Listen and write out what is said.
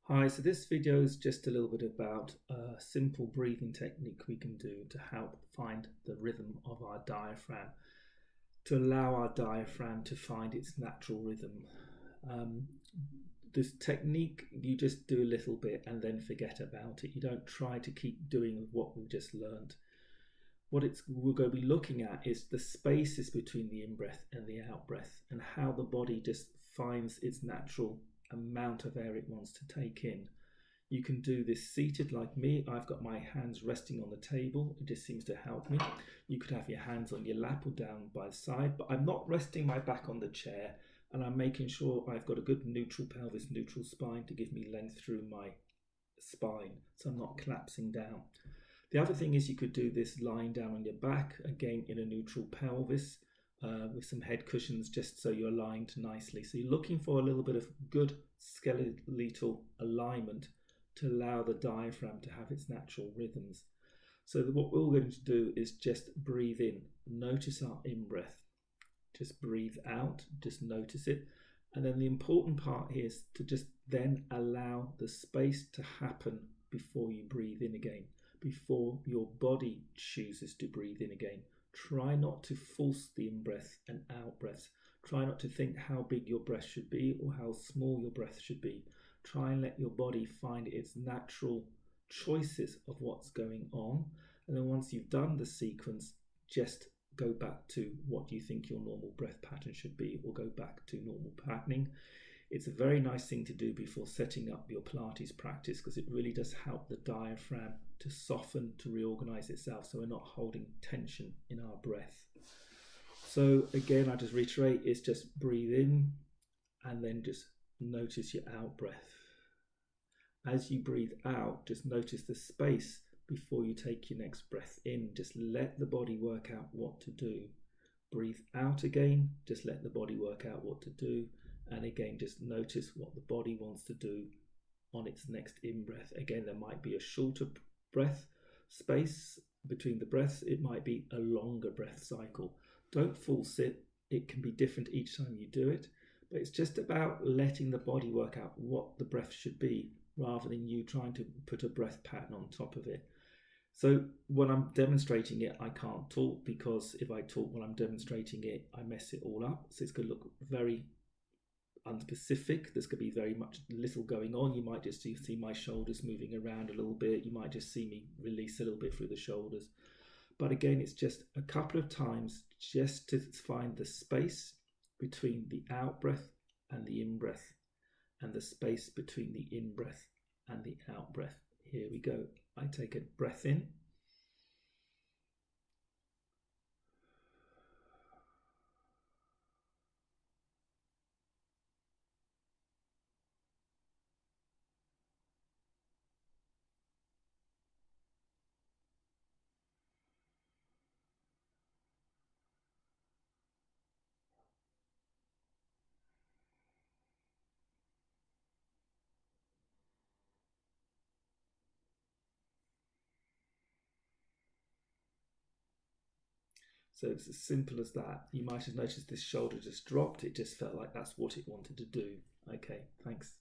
Hi, so this video is just a little bit about a simple breathing technique we can do to help find the rhythm of our diaphragm, to allow our diaphragm to find its natural rhythm. This technique, you just do a little bit and then forget about it. You don't try to keep doing what we've just learned. We're going to be looking at is the spaces between the in-breath and the out-breath and how the body just finds its natural amount of air it wants to take in. You can do this seated like me. I've got my hands resting on the table. It just seems to help me. You could have your hands on your lap or down by the side, but I'm not resting my back on the chair, and I'm making sure I've got a good neutral pelvis, neutral spine to give me length through my spine, so I'm not collapsing down. The other thing is you could do this lying down on your back, again in a neutral pelvis, with some head cushions just so you're aligned nicely. So you're looking for a little bit of good skeletal alignment to allow the diaphragm to have its natural rhythms. So what we're going to do is just breathe in. Notice our in-breath. Just breathe out, just notice it. And then the important part here is to just then allow the space to happen before you breathe in again, before your body chooses to breathe in again. Try not to force the in-breath and out-breaths. Try not to think how big your breath should be or how small your breath should be. Try and let your body find its natural choices of what's going on. And then once you've done the sequence, just go back to what you think your normal breath pattern should be, or go back to normal patterning. It's a very nice thing to do before setting up your Pilates practice, because it really does help the diaphragm to soften, to reorganize itself, so we're not holding tension in our breath. So again, I just reiterate, it's just breathe in and then just notice your out breath. As you breathe out, just notice the space before you take your next breath in. Just let the body work out what to do. Breathe out again, just let the body work out what to do. And again, just notice what the body wants to do on its next in-breath. Again, there might be a shorter breath space between the breaths. It might be a longer breath cycle. Don't force it. It can be different each time you do it. But it's just about letting the body work out what the breath should be, rather than you trying to put a breath pattern on top of it. So when I'm demonstrating it, I can't talk, because if I talk when I'm demonstrating it, I mess it all up. So it's going to look very unspecific. There's going to be very much little going on. You might just see my shoulders moving around a little bit. You might just see me release a little bit through the shoulders. But again, it's just a couple of times just to find the space between the out breath and the in breath, and the space between the in breath and the out breath. Here we go. I take a breath in. So it's as simple as that. You might have noticed this shoulder just dropped. It just felt like that's what it wanted to do. Okay, thanks.